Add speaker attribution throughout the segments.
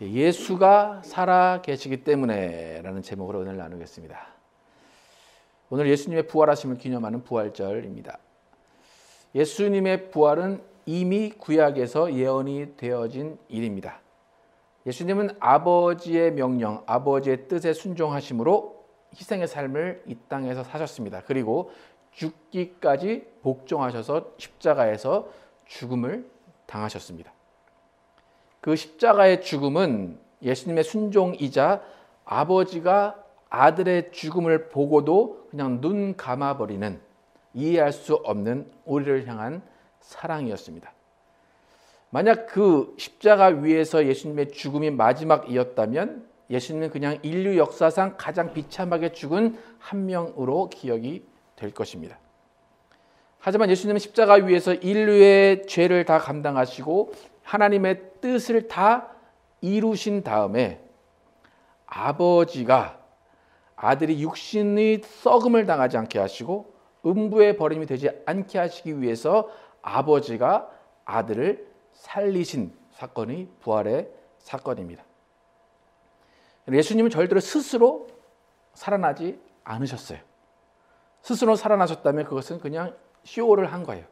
Speaker 1: 예수가 살아 계시기 때문에 라는 제목으로 오늘 나누겠습니다. 오늘 예수님의 부활하심을 기념하는 부활절입니다. 예수님의 부활은 이미 구약에서 예언이 되어진 일입니다. 예수님은 아버지의 명령, 아버지의 뜻에 순종하심으로 희생의 삶을 이 땅에서 사셨습니다. 그리고 죽기까지 복종하셔서 십자가에서 죽음을 당하셨습니다. 그 십자가의 죽음은 예수님의 순종이자 아버지가 아들의 죽음을 보고도 그냥 눈 감아버리는, 이해할 수 없는 우리를 향한 사랑이었습니다. 만약 그 십자가 위에서 예수님의 죽음이 마지막이었다면 예수님은 그냥 인류 역사상 가장 비참하게 죽은 한 명으로 기억이 될 것입니다. 하지만 예수님은 십자가 위에서 인류의 죄를 다 감당하시고 하나님의 뜻을 다 이루신 다음에 아버지가 아들이 육신의 썩음을 당하지 않게 하시고 음부의 버림이 되지 않게 하시기 위해서 아버지가 아들을 살리신 사건이 부활의 사건입니다. 예수님은 절대로 스스로 살아나지 않으셨어요. 스스로 살아나셨다면 그것은 그냥 쇼를 한 거예요.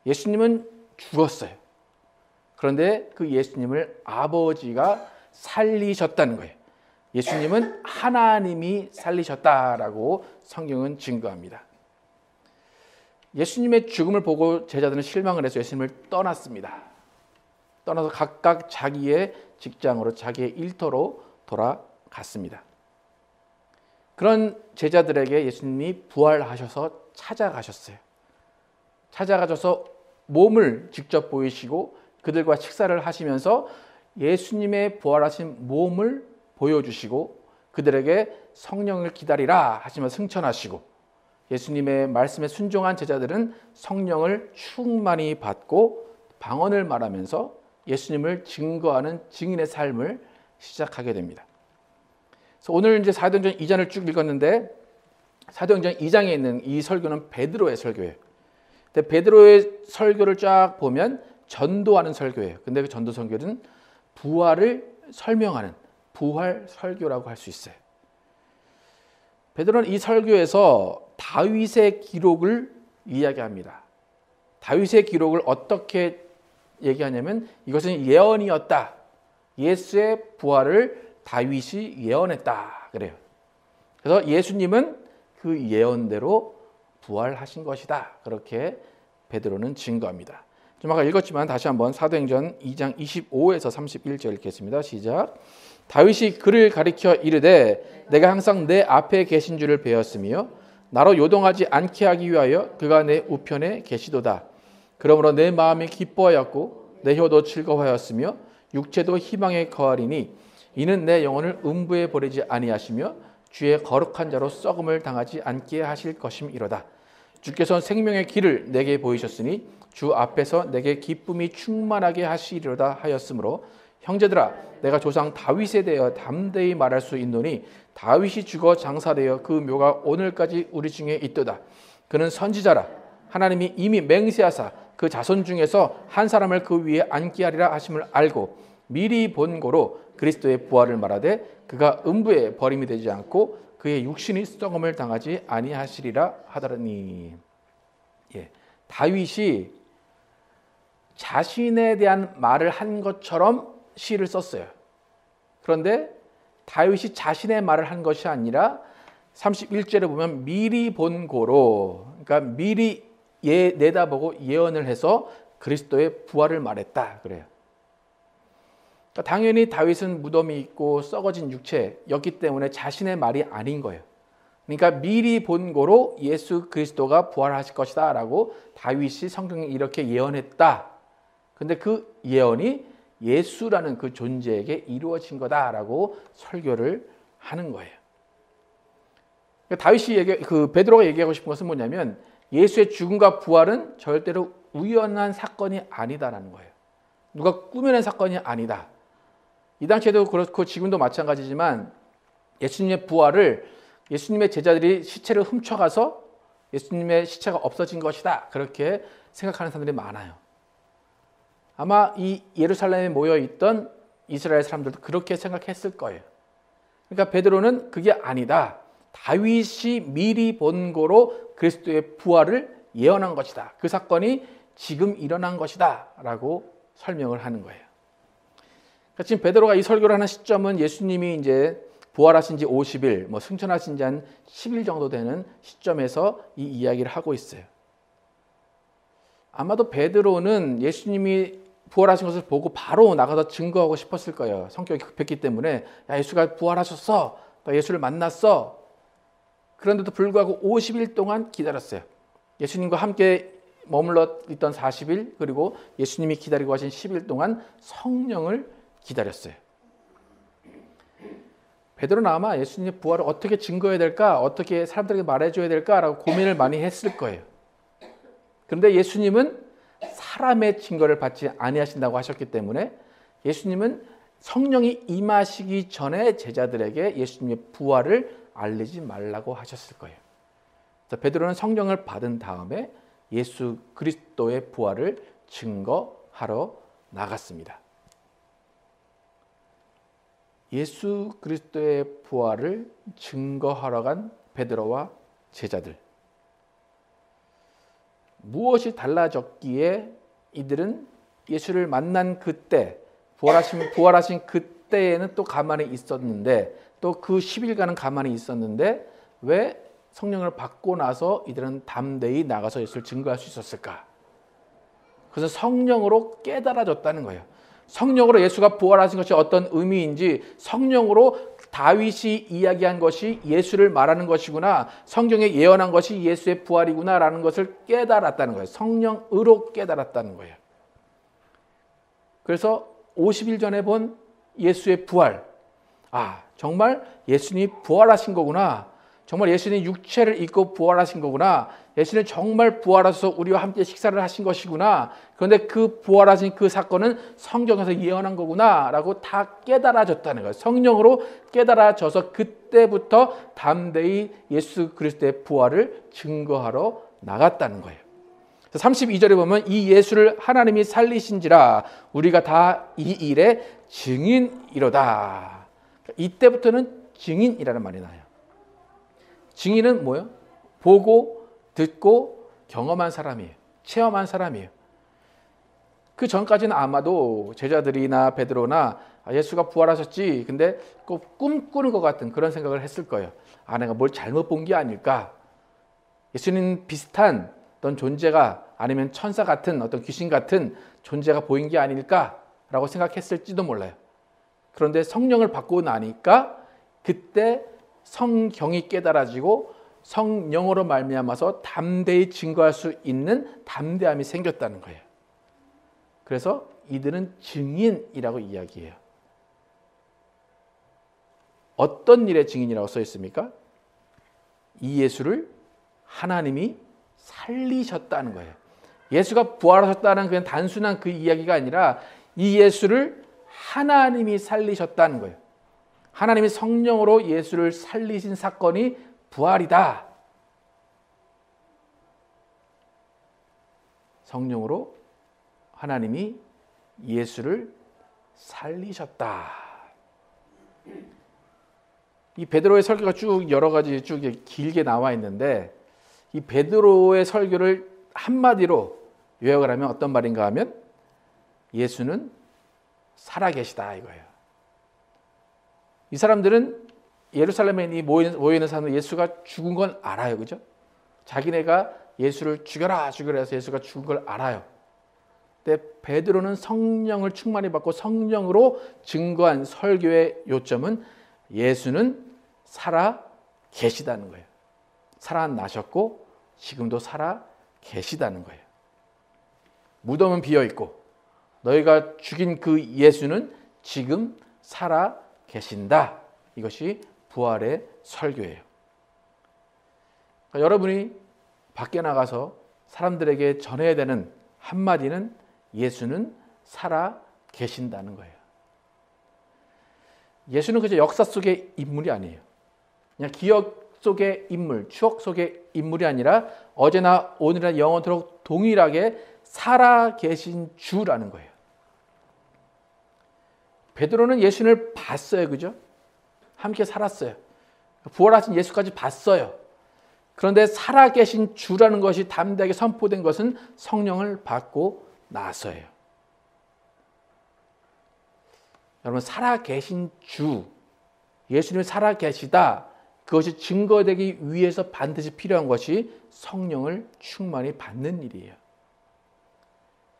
Speaker 1: 예수님은 죽었어요. 그런데 그 예수님을 아버지가 살리셨다는 거예요. 예수님은 하나님이 살리셨다라고 성경은 증거합니다. 예수님의 죽음을 보고 제자들은 실망을 해서 예수님을 떠났습니다. 떠나서 각각 자기의 직장으로, 자기의 일터로 돌아갔습니다. 그런 제자들에게 예수님이 부활하셔서 찾아가셨어요. 찾아가셔서 몸을 직접 보이시고 그들과 식사를 하시면서 예수님의 부활하신 몸을 보여주시고 그들에게 성령을 기다리라 하시면서 승천하시고 예수님의 말씀에 순종한 제자들은 성령을 충만히 받고 방언을 말하면서 예수님을 증거하는 증인의 삶을 시작하게 됩니다. 그래서 오늘 이제 사도행전 2장을 쭉 읽었는데 사도행전 2장에 있는 이 설교는 베드로의 설교예요. 근데 베드로의 설교를 쫙 보면 전도하는 설교예요. 근데 그 전도 설교는 부활을 설명하는 부활 설교라고 할 수 있어요. 베드로는 이 설교에서 다윗의 기록을 이야기합니다. 다윗의 기록을 어떻게 얘기하냐면 이것은 예언이었다. 예수의 부활을 다윗이 예언했다. 그래요. 그래서 예수님은 그 예언대로 부활하신 것이다. 그렇게 베드로는 증거합니다. 좀 아까 읽었지만 다시 한번 사도행전 2장 25에서 31절 읽겠습니다. 시작. 다윗이 그를 가리켜 이르되 내가 항상 내 앞에 계신 줄을 배웠으며 나로 요동하지 않게 하기 위하여 그가 내 우편에 계시도다. 그러므로 내 마음이 기뻐하였고 내 혀도 즐거워하였으며 육체도 희망에 거하리니 이는 내 영혼을 음부에 버리지 아니하시며 주의 거룩한 자로 썩음을 당하지 않게 하실 것임이로다. 주께서 생명의 길을 내게 보이셨으니 주 앞에서 내게 기쁨이 충만하게 하시리로다 하였으므로 형제들아 내가 조상 다윗에 대하여 담대히 말할 수 있노니 다윗이 죽어 장사되어 그 묘가 오늘까지 우리 중에 있도다. 그는 선지자라 하나님이 이미 맹세하사 그 자손 중에서 한 사람을 그 위에 앉게 하리라 하심을 알고 미리 본고로 그리스도의 부활을 말하되 그가 음부에 버림이 되지 않고 그의 육신이 썩음을 당하지 아니하시리라 하더니 다윗이 자신에 대한 말을 한 것처럼 시를 썼어요. 그런데 다윗이 자신의 말을 한 것이 아니라 31절에 보면 미리 본고로, 그러니까 미리 내다보고 예언을 해서 그리스도의 부활을 말했다 그래요. 그러니까 당연히 다윗은 무덤이 있고 썩어진 육체였기 때문에 자신의 말이 아닌 거예요. 그러니까 미리 본고로 예수 그리스도가 부활하실 것이다 라고 다윗이 성경에 이렇게 예언했다. 근데 그 예언이 예수라는 그 존재에게 이루어진 거다라고 설교를 하는 거예요. 그러니까 다윗이 베드로가 얘기하고 싶은 것은 뭐냐면 예수의 죽음과 부활은 절대로 우연한 사건이 아니다라는 거예요. 누가 꾸며낸 사건이 아니다. 이 당시에도 그렇고 지금도 마찬가지지만 예수님의 부활을 예수님의 제자들이 시체를 훔쳐가서 예수님의 시체가 없어진 것이다. 그렇게 생각하는 사람들이 많아요. 아마 이 예루살렘에 모여있던 이스라엘 사람들도 그렇게 생각했을 거예요. 그러니까 베드로는 그게 아니다. 다윗이 미리 본 거로 그리스도의 부활을 예언한 것이다. 그 사건이 지금 일어난 것이다 라고 설명을 하는 거예요. 그러니까 지금 베드로가 이 설교를 하는 시점은 예수님이 이제 부활하신 지 50일, 승천하신 지 한 10일 정도 되는 시점에서 이 이야기를 하고 있어요. 아마도 베드로는 예수님이 부활하신 것을 보고 바로 나가서 증거하고 싶었을 거예요. 성격이 급했기 때문에 야, 예수가 부활하셨어. 나 예수를 만났어. 그런데도 불구하고 50일 동안 기다렸어요. 예수님과 함께 머물러 있던 40일 그리고 예수님이 기다리고 하신 10일 동안 성령을 기다렸어요. 베드로는 아마 예수님의 부활을 어떻게 증거해야 될까? 어떻게 사람들에게 말해줘야 될까라고 고민을 많이 했을 거예요. 그런데 예수님은 사람의 증거를 받지 아니하신다고 하셨기 때문에 예수님은 성령이 임하시기 전에 제자들에게 예수님의 부활을 알리지 말라고 하셨을 거예요. 베드로는 성령을 받은 다음에 예수 그리스도의 부활을 증거하러 나갔습니다. 예수 그리스도의 부활을 증거하러 간 베드로와 제자들. 무엇이 달라졌기에 이들은 예수를 만난 그때, 부활하신 그때에는 또 가만히 있었는데, 또 그 10일간은 가만히 있었는데 왜 성령을 받고 나서 이들은 담대히 나가서 예수를 증거할 수 있었을까? 그래서 성령으로 깨달아졌다는 거예요. 성령으로 예수가 부활하신 것이 어떤 의미인지, 성령으로 다윗이 이야기한 것이 예수를 말하는 것이구나, 성경에 예언한 것이 예수의 부활이구나라는 것을 깨달았다는 거예요. 성령으로 깨달았다는 거예요. 그래서 50일 전에 본 예수의 부활, 정말 예수님이 부활하신 거구나, 정말 예수님이 육체를 입고 부활하신 거구나, 예수님은 정말 부활하셔서 우리와 함께 식사를 하신 것이구나, 그런데 그 부활하신 그 사건은 성경에서 예언한 거구나 라고 다 깨달아졌다는 거예요. 성령으로 깨달아져서 그때부터 담대히 예수 그리스도의 부활을 증거하러 나갔다는 거예요. 32절에 보면 이 예수를 하나님이 살리신지라 우리가 다 이 일의 증인이로다. 이때부터는 증인이라는 말이 나요. 증인은 뭐예요? 보고 듣고 경험한 사람이에요. 체험한 사람이에요. 그 전까지는 아마도 제자들이나 베드로나 예수가 부활하셨지, 근데 꼭 꿈꾸는 것 같은 그런 생각을 했을 거예요. 내가 뭘 잘못 본 게 아닐까? 예수님 비슷한 어떤 존재가, 아니면 천사 같은 어떤 귀신 같은 존재가 보인 게 아닐까라고 생각했을지도 몰라요. 그런데 성령을 받고 나니까 그때 성경이 깨달아지고 성령으로 말미암아서 담대히 증거할 수 있는 담대함이 생겼다는 거예요. 그래서 이들은 증인이라고 이야기해요. 어떤 일의 증인이라고 써 있습니까? 이 예수를 하나님이 살리셨다는 거예요. 예수가 부활하셨다는 그냥 단순한 그 이야기가 아니라 이 예수를 하나님이 살리셨다는 거예요. 하나님이 성령으로 예수를 살리신 사건이 부활이다. 성령으로 하나님이 예수를 살리셨다. 이 베드로의 설교가 쭉 여러 가지 쭉 길게 나와 있는데, 이 베드로의 설교를 한마디로 요약을 하면 어떤 말인가 하면 예수는 살아계시다 이거예요. 이 사람들은 예루살렘에 모여 있는 사람들, 예수가 죽은 건 알아요. 그죠? 자기네가 예수를 죽여라 해서 예수가 죽은 걸 알아요. 근데 베드로는 성령을 충만히 받고 성령으로 증거한 설교의 요점은 예수는 살아 계시다는 거예요. 살아나셨고 지금도 살아 계시다는 거예요. 무덤은 비어 있고 너희가 죽인 그 예수는 지금 살아 계신다. 이것이 부활의 설교예요. 그러니까 여러분이 밖에 나가서 사람들에게 전해야 되는 한마디는 예수는 살아 계신다는 거예요. 예수는 그저 역사 속의 인물이 아니에요. 그냥 기억 속의 인물, 추억 속의 인물이 아니라 어제나 오늘이나 영원토록 동일하게 살아 계신 주라는 거예요. 베드로는 예수님을 봤어요. 그죠? 함께 살았어요. 부활하신 예수까지 봤어요. 그런데 살아계신 주라는 것이 담대하게 선포된 것은 성령을 받고 나서예요. 여러분, 살아계신 주, 예수님이 살아계시다, 그것이 증거되기 위해서 반드시 필요한 것이 성령을 충만히 받는 일이에요.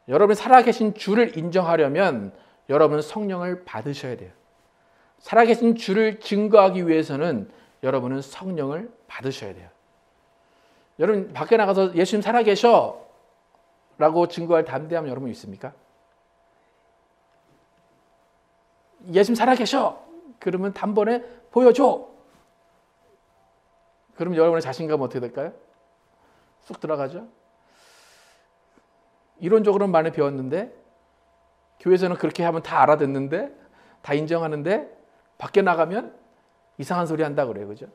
Speaker 1: 여러분이 살아계신 주를 인정하려면 여러분은 성령을 받으셔야 돼요. 살아계신 주를 증거하기 위해서는 여러분은 성령을 받으셔야 돼요. 여러분, 밖에 나가서 예수님 살아계셔 라고 증거할 담대함 여러분 있습니까? 예수님 살아계셔 그러면 단번에 보여줘. 그럼 여러분의 자신감은 어떻게 될까요? 쑥 들어가죠. 이론적으로는 많이 배웠는데, 교회에서는 그렇게 하면 다 알아듣는데, 다 인정하는데, 밖에 나가면 이상한 소리 한다고 그래요. 그죠?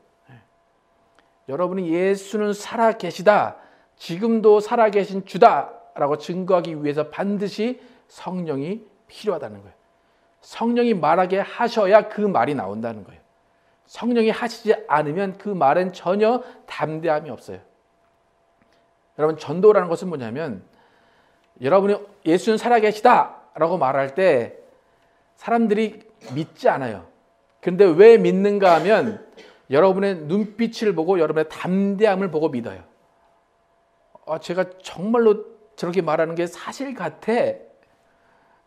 Speaker 1: 여러분이 예수는 살아계시다, 지금도 살아계신 주다라고 증거하기 위해서 반드시 성령이 필요하다는 거예요. 성령이 말하게 하셔야 그 말이 나온다는 거예요. 성령이 하시지 않으면 그 말은 전혀 담대함이 없어요. 여러분, 전도라는 것은 뭐냐면, 여러분이 예수는 살아계시다라고 말할 때 사람들이 믿지 않아요. 그런데 왜 믿는가 하면 여러분의 눈빛을 보고 여러분의 담대함을 보고 믿어요. 제가 정말로 저렇게 말하는 게 사실 같아.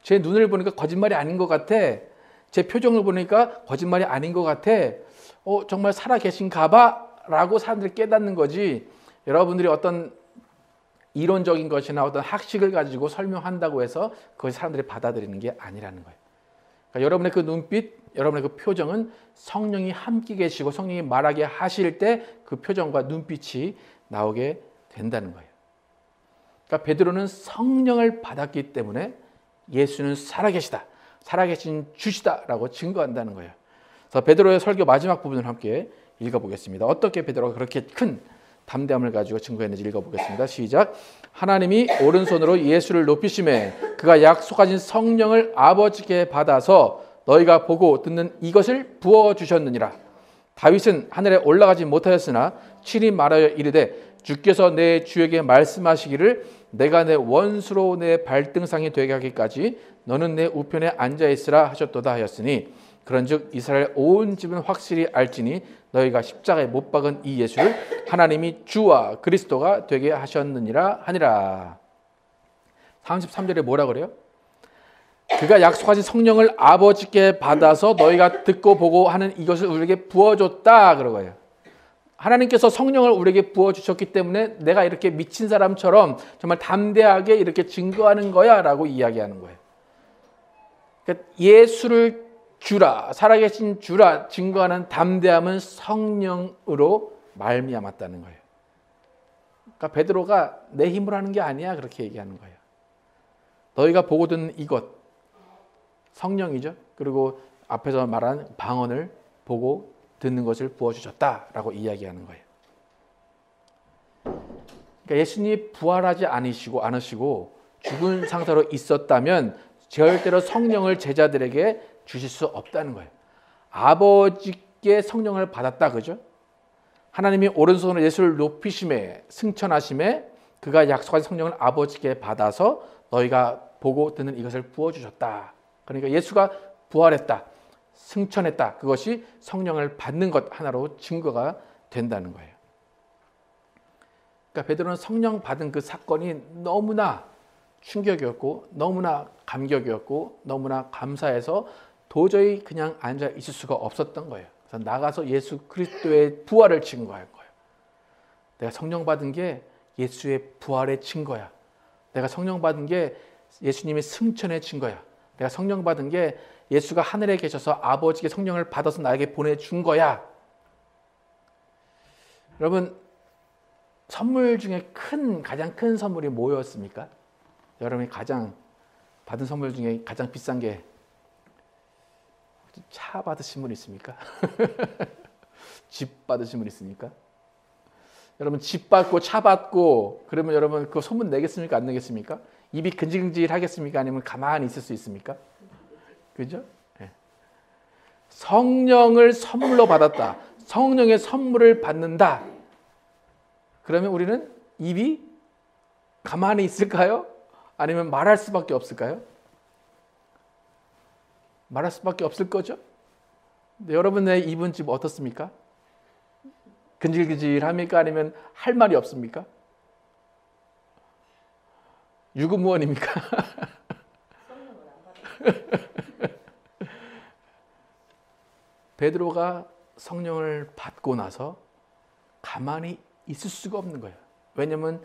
Speaker 1: 제 눈을 보니까 거짓말이 아닌 것 같아. 제 표정을 보니까 거짓말이 아닌 것 같아. 정말 살아계신가 봐 라고 사람들이 깨닫는 거지, 여러분들이 어떤 이론적인 것이나 어떤 학식을 가지고 설명한다고 해서 그것이 사람들이 받아들이는 게 아니라는 거예요. 그러니까 여러분의 그 눈빛, 여러분의 그 표정은 성령이 함께 계시고 성령이 말하게 하실 때 그 표정과 눈빛이 나오게 된다는 거예요. 그러니까 베드로는 성령을 받았기 때문에 예수는 살아계시다, 살아계신 주시다라고 증거한다는 거예요. 그래서 베드로의 설교 마지막 부분을 함께 읽어보겠습니다. 어떻게 베드로가 그렇게 큰 담대함을 가지고 증거했는지 읽어보겠습니다. 시작. 하나님이 오른손으로 예수를 높이심에 그가 약속하신 성령을 아버지께 받아서 너희가 보고 듣는 이것을 부어주셨느니라. 다윗은 하늘에 올라가지 못하였으나 친히 말하여 이르되 주께서 내 주에게 말씀하시기를 내가 내 원수로 내 발등상이 되게 하기까지 너는 내 우편에 앉아있으라 하셨도다 하였으니 그런즉 이스라엘 온 집은 확실히 알지니 너희가 십자가에 못 박은 이 예수를 하나님이 주와 그리스도가 되게 하셨느니라 하니라. 33절에 뭐라 그래요? 그가 약속하신 성령을 아버지께 받아서 너희가 듣고 보고 하는 이것을 우리에게 부어줬다 그러고요. 하나님께서 성령을 우리에게 부어주셨기 때문에 내가 이렇게 미친 사람처럼 정말 담대하게 이렇게 증거하는 거야 라고 이야기하는 거예요. 그러니까 예수를 주라, 살아계신 주라 증거하는 담대함은 성령으로 말미암았다는 거예요. 그러니까 베드로가 내 힘으로 하는 게 아니야 그렇게 얘기하는 거예요. 너희가 보고 듣는 이것, 성령이죠. 그리고 앞에서 말한 방언을 보고 듣는 것을 부어주셨다라고 이야기하는 거예요. 그러니까 예수님이 부활하지 않으시고 죽은 상태로 있었다면 절대로 성령을 제자들에게 주실 수 없다는 거예요. 아버지께 성령을 받았다, 그죠? 하나님이 오른손으로 예수를 높이심에, 승천하심에 그가 약속한 성령을 아버지께 받아서 너희가 보고 듣는 이것을 부어주셨다. 그러니까 예수가 부활했다, 승천했다. 그것이 성령을 받는 것 하나로 증거가 된다는 거예요. 그러니까 베드로는 성령 받은 그 사건이 너무나 충격이었고 너무나 감격이었고 너무나 감사해서 도저히 그냥 앉아 있을 수가 없었던 거예요. 그래서 나가서 예수 그리스도의 부활을 증거할 거예요. 내가 성령 받은 게 예수의 부활의 증거야. 내가 성령 받은 게 예수님의 승천의 증거야. 내가 성령 받은 게 예수가 하늘에 계셔서 아버지께 성령을 받아서 나에게 보내준 거야. 여러분, 선물 중에 가장 큰 선물이 뭐였습니까? 여러분이 받은 선물 중에 가장 비싼 게 차 받으신 분 있습니까? 집 받으신 분 있습니까? 여러분, 집 받고 차 받고 그러면 여러분 그 소문 내겠습니까? 안 내겠습니까? 입이 근질근질 하겠습니까? 아니면 가만히 있을 수 있습니까? 그죠? 네. 성령을 선물로 받았다. 성령의 선물을 받는다. 그러면 우리는 입이 가만히 있을까요? 아니면 말할 수밖에 없을까요? 말할 수밖에 없을 거죠? 근데 여러분의 입은 지금 어떻습니까? 근질근질합니까? 아니면 할 말이 없습니까? 유구무원입니까? 베드로가 성령을 받고 나서 가만히 있을 수가 없는 거예요. 왜냐하면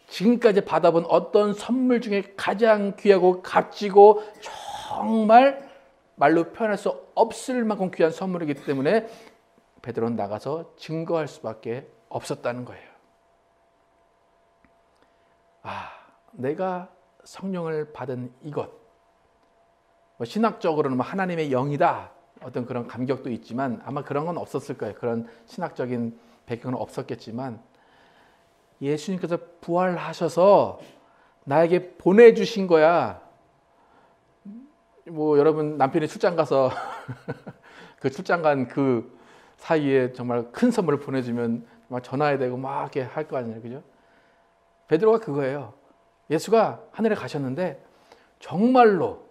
Speaker 1: 지금까지 받아본 어떤 선물 중에 가장 귀하고 값지고 정말 말로 표현할 수 없을 만큼 귀한 선물이기 때문에 베드로는 나가서 증거할 수밖에 없었다는 거예요. 내가 성령을 받은 이것, 신학적으로는 하나님의 영이다, 어떤 그런 감격도 있지만 아마 그런 건 없었을 거예요. 그런 신학적인 배경은 없었겠지만 예수님께서 부활하셔서 나에게 보내주신 거야. 여러분 남편이 출장 가서 그 출장 간 그 사이에 정말 큰 선물을 보내주면 막 전화해야 되고 막 이렇게 할 거 아니에요, 그죠? 베드로가 그거예요. 예수가 하늘에 가셨는데 정말로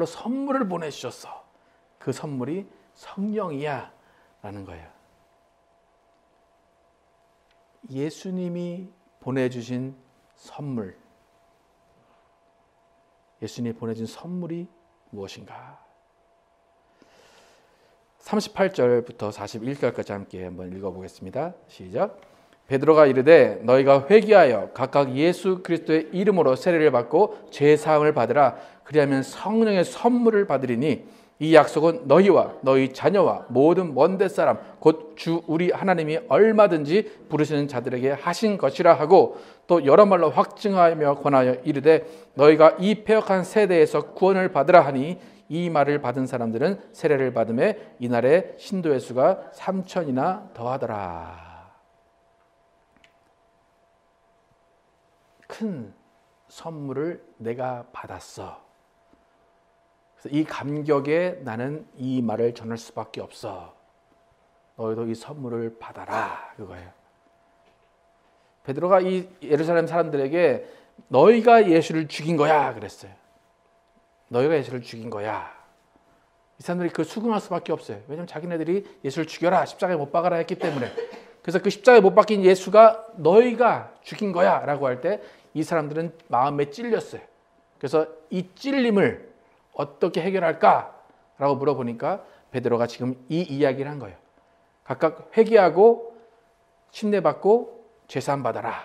Speaker 1: 선물을 보내주셨어. 그 선물이 성령이야 라는 거예요. 예수님이 보내주신 선물, 예수님이 보내준 선물이 무엇인가? 38절부터 41절까지 함께 한번 읽어보겠습니다. 시작. 베드로가 이르되 너희가 회개하여 각각 예수 그리스도의 이름으로 세례를 받고 죄 사함을 받으라. 그리하면 성령의 선물을 받으리니 이 약속은 너희와 너희 자녀와 모든 먼데 사람 곧 주 우리 하나님이 얼마든지 부르시는 자들에게 하신 것이라 하고 또 여러 말로 확증하며 권하여 이르되 너희가 이 패역한 세대에서 구원을 받으라 하니 이 말을 받은 사람들은 세례를 받음에 이날에 신도의 수가 3,000이나 더하더라. 큰 선물을 내가 받았어. 그래서 이 감격에 나는 이 말을 전할 수밖에 없어. 너희도 이 선물을 받아라. 그거예요. 베드로가 이 예루살렘 사람들에게 너희가 예수를 죽인 거야 그랬어요. 너희가 예수를 죽인 거야. 이 사람들이 그 수긍할 수밖에 없어요. 왜냐하면 자기네들이 예수를 죽여라, 십자가에 못 박아라 했기 때문에. 그래서 그 십자가에 못 박힌 예수가 너희가 죽인 거야 라고 할 때 이 사람들은 마음에 찔렸어요. 그래서 이 찔림을 어떻게 해결할까라고 물어보니까 베드로가 지금 이 이야기를 한 거예요. 각각 회개하고 침례받고 죄사함 받아라.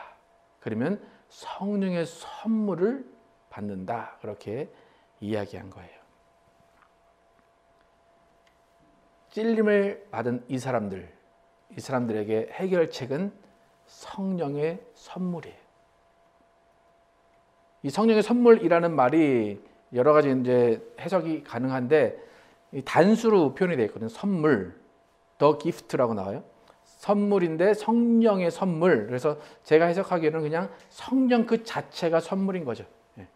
Speaker 1: 그러면 성령의 선물을 받는다. 그렇게 이야기한 거예요. 찔림을 받은 이 사람들에게 해결책은 성령의 선물이에요. 이 성령의 선물이라는 말이 여러 가지 이제 해석이 가능한데 단수로 표현이 되어 있거든요. 선물, the gift라고 나와요. 선물인데 성령의 선물. 그래서 제가 해석하기에는 그냥 성령 그 자체가 선물인 거죠. 예.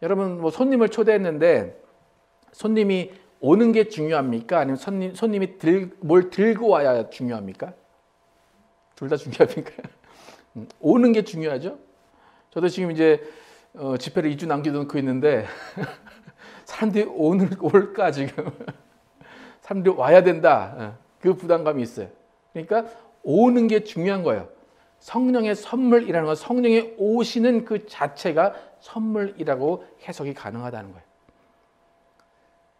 Speaker 1: 여러분 손님을 초대했는데 손님이 오는 게 중요합니까? 아니면 손님이 뭘 들고 와야 중요합니까? 둘 다 중요합니까? 오는 게 중요하죠. 저도 지금 이제 집회를 2주 남겨놓고 있는데 사람들이 올까 지금 사람들이 와야 된다. 그 부담감이 있어요. 그러니까 오는 게 중요한 거예요. 성령의 선물이라는 건 성령이 오시는 그 자체가 선물이라고 해석이 가능하다는 거예요.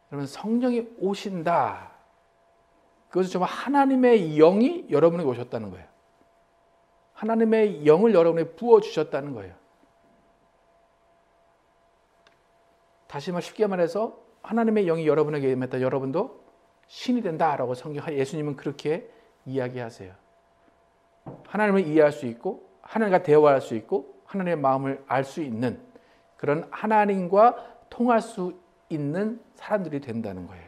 Speaker 1: 그러면 성령이 오신다. 그것은 정말 하나님의 영이 여러분에게 오셨다는 거예요. 하나님의 영을 여러분에게 부어주셨다는 거예요. 다시 쉽게 말해서 하나님의 영이 여러분에게 임했다. 여러분도 신이 된다라고 예수님은 그렇게 이야기하세요. 하나님을 이해할 수 있고 하나님과 대화할 수 있고 하나님의 마음을 알 수 있는 그런 하나님과 통할 수 있는 사람들이 된다는 거예요.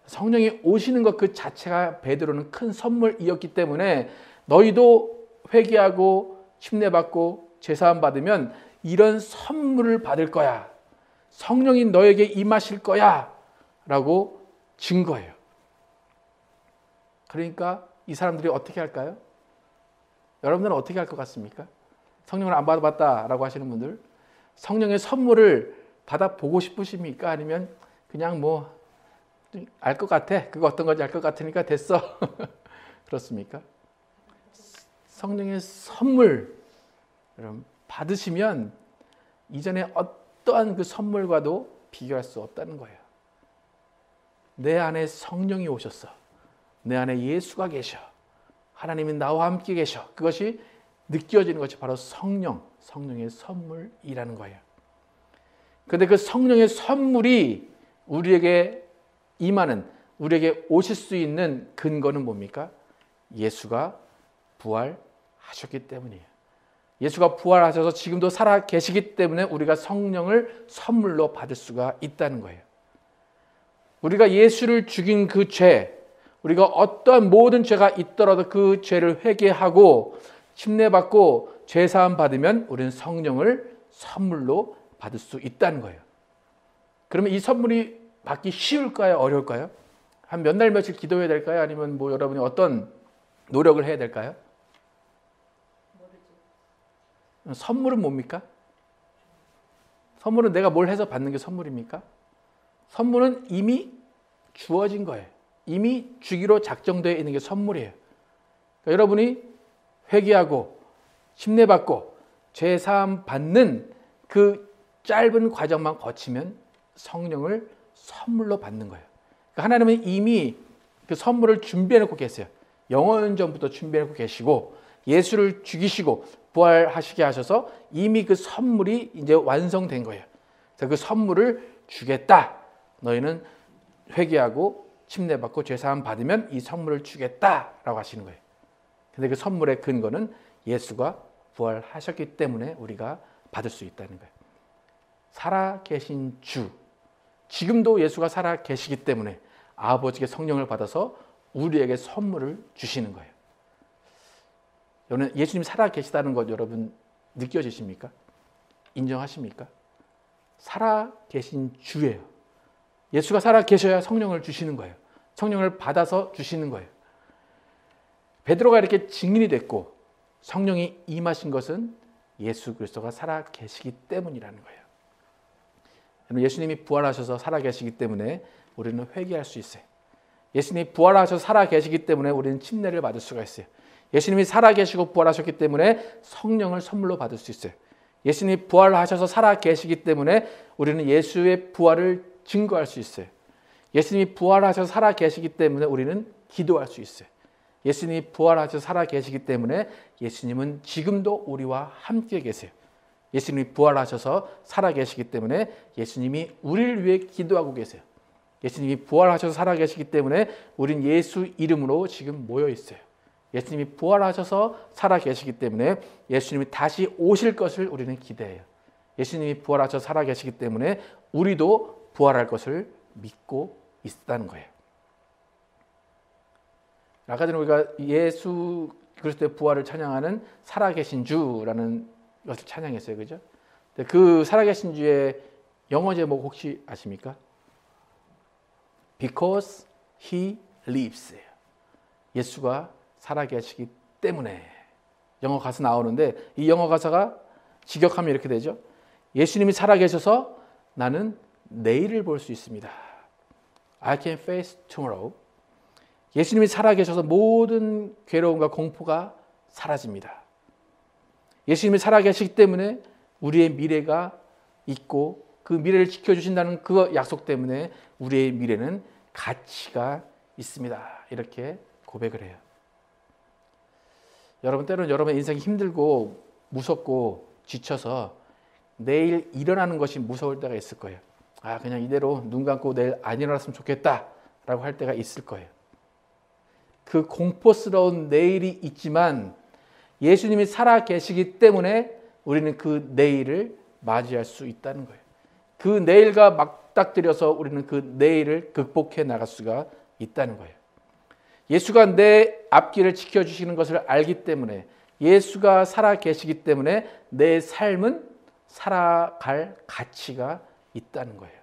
Speaker 1: 성령이 오시는 것 그 자체가 베드로는 큰 선물이었기 때문에 너희도 회개하고 침례받고 제사함 받으면 이런 선물을 받을 거야. 성령이 너에게 임하실 거야 라고 증거예요. 그러니까 이 사람들이 어떻게 할까요? 여러분들은 어떻게 할 것 같습니까? 성령을 안 받아봤다라고 하시는 분들, 성령의 선물을 받아보고 싶으십니까? 아니면 그냥 뭐 알 것 같아, 그거 어떤 건지 알 것 같으니까 됐어. 그렇습니까? 성령의 선물 여러분 받으시면 이전에 어떠한 그 선물과도 비교할 수 없다는 거예요. 내 안에 성령이 오셨어. 내 안에 예수가 계셔. 하나님이 나와 함께 계셔. 그것이 느껴지는 것이 바로 성령의 선물이라는 거예요. 그런데 그 성령의 선물이 우리에게 임하는, 우리에게 오실 수 있는 근거는 뭡니까? 예수가 부활하셨기 때문이에요. 예수가 부활하셔서 지금도 살아 계시기 때문에 우리가 성령을 선물로 받을 수가 있다는 거예요. 우리가 예수를 죽인 그 죄, 우리가 어떠한 모든 죄가 있더라도 그 죄를 회개하고 침례받고 죄사함 받으면 우리는 성령을 선물로 받을 수 있다는 거예요. 그러면 이 선물이 받기 쉬울까요? 어려울까요? 한 몇 날 며칠 기도해야 될까요? 아니면 뭐 여러분이 어떤 노력을 해야 될까요? 선물은 뭡니까? 선물은 내가 뭘 해서 받는 게 선물입니까? 선물은 이미 주어진 거예요. 이미 주기로 작정되어 있는 게 선물이에요. 그러니까 여러분이 회개하고 침례받고 죄사함 받는 그 짧은 과정만 거치면 성령을 선물로 받는 거예요. 그러니까 하나님은 이미 그 선물을 준비해 놓고 계세요. 영원 전부터 준비해 놓고 계시고 예수를 죽이시고 부활하시게 하셔서 이미 그 선물이 이제 완성된 거예요. 그래서 그 선물을 주겠다. 너희는 회개하고 침례받고 죄사함 받으면 이 선물을 주겠다라고 하시는 거예요. 근데 그 선물의 근거는 예수가 부활하셨기 때문에 우리가 받을 수 있다는 거예요. 살아 계신 주, 지금도 예수가 살아 계시기 때문에 아버지의 성령을 받아서 우리에게 선물을 주시는 거예요. 여러분, 예수님 살아 계시다는 것 여러분 느껴지십니까? 인정하십니까? 살아 계신 주예요. 예수가 살아 계셔야 성령을 주시는 거예요. 성령을 받아서 주시는 거예요. 베드로가 이렇게 증인이 됐고 성령이 임하신 것은 예수 그리스도가 살아 계시기 때문이라는 거예요. 예수님이 부활하셔서 살아 계시기 때문에 우리는 회개할 수 있어요. 예수님이 부활하셔서 살아 계시기 때문에 우리는 침례를 받을 수가 있어요. 예수님이 살아 계시고 부활하셨기 때문에 성령을 선물로 받을 수 있어요. 예수님이 부활하셔서 살아 계시기 때문에 우리는 예수의 부활을 증거할 수 있어요. 예수님이 부활하셔서 살아 계시기 때문에 우리는 기도할 수 있어요. 예수님이 부활하셔서 살아 계시기 때문에 예수님은 지금도 우리와 함께 계세요. 예수님이 부활하셔서 살아 계시기 때문에 예수님이 우리를 위해 기도하고 계세요. 예수님이 부활하셔서 살아 계시기 때문에 우린 예수 이름으로 지금 모여 있어요. 예수님이 부활하셔서 살아 계시기 때문에 예수님이 다시 오실 것을 우리는 기대해요. 예수님이 부활하셔서 살아 계시기 때문에 우리도 부활할 것을 믿고 있다는 거예요. 아까 전에 우리가 예수 그리스도의 부활을 찬양하는 살아계신 주라는 것을 찬양했어요. 그죠? 그 살아계신 주의 영어 제목 혹시 아십니까? Because He lives. 예수가 살아계시기 때문에. 영어 가사 나오는데 이 영어 가사가 직역하면 이렇게 되죠. 예수님이 살아계셔서 나는 내일을 볼 수 있습니다. I can face tomorrow. 예수님이 살아계셔서 모든 괴로움과 공포가 사라집니다. 예수님이 살아계시기 때문에 우리의 미래가 있고 그 미래를 지켜주신다는 그 약속 때문에 우리의 미래는 가치가 있습니다. 이렇게 고백을 해요. 여러분 때로는 여러분의 인생이 힘들고 무섭고 지쳐서 내일 일어나는 것이 무서울 때가 있을 거예요. 아, 그냥 이대로 눈 감고 내일 안 일어났으면 좋겠다라고 할 때가 있을 거예요. 그 공포스러운 내일이 있지만 예수님이 살아 계시기 때문에 우리는 그 내일을 맞이할 수 있다는 거예요. 그 내일과 맞닥뜨려서 우리는 그 내일을 극복해 나갈 수가 있다는 거예요. 예수가 내 앞길을 지켜주시는 것을 알기 때문에 예수가 살아 계시기 때문에 내 삶은 살아갈 가치가 있다는 거예요.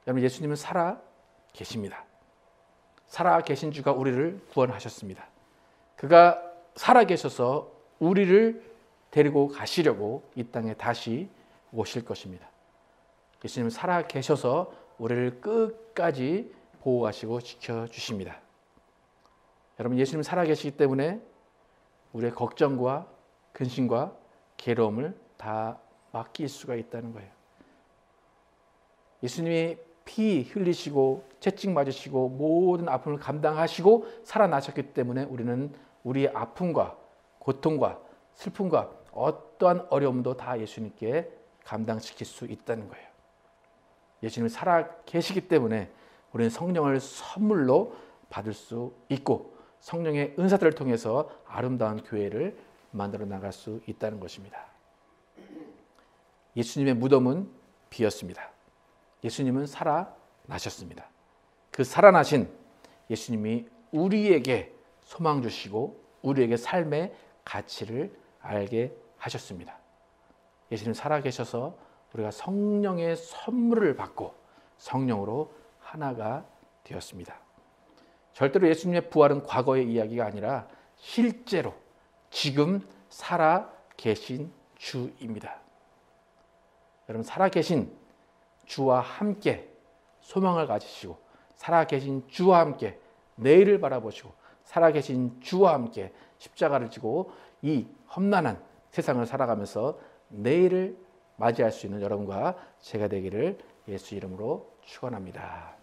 Speaker 1: 여러분, 예수님은 살아 계십니다. 살아 계신 주가 우리를 구원하셨습니다. 그가 살아 계셔서 우리를 데리고 가시려고 이 땅에 다시 오실 것입니다. 예수님은 살아 계셔서 우리를 끝까지 보호하시고 지켜주십니다. 여러분, 예수님 살아 계시기 때문에 우리의 걱정과 근심과 괴로움을 다 맡길 수가 있다는 거예요. 예수님이 피 흘리시고 채찍 맞으시고 모든 아픔을 감당하시고 살아나셨기 때문에 우리는 우리의 아픔과 고통과 슬픔과 어떠한 어려움도 다 예수님께 감당시킬 수 있다는 거예요. 예수님이 살아 계시기 때문에 우리는 성령을 선물로 받을 수 있고 성령의 은사들을 통해서 아름다운 교회를 만들어 나갈 수 있다는 것입니다. 예수님의 무덤은 비었습니다. 예수님은 살아나셨습니다. 그 살아나신 예수님이 우리에게 소망 주시고 우리에게 삶의 가치를 알게 하셨습니다. 예수님 살아계셔서 우리가 성령의 선물을 받고 성령으로 하나가 되었습니다. 절대로 예수님의 부활은 과거의 이야기가 아니라 실제로 지금 살아계신 주입니다. 여러분, 살아계신 주와 함께 소망을 가지시고 살아계신 주와 함께 내일을 바라보시고 살아계신 주와 함께 십자가를 지고 이 험난한 세상을 살아가면서 내일을 맞이할 수 있는 여러분과 제가 되기를 예수 이름으로 축원합니다.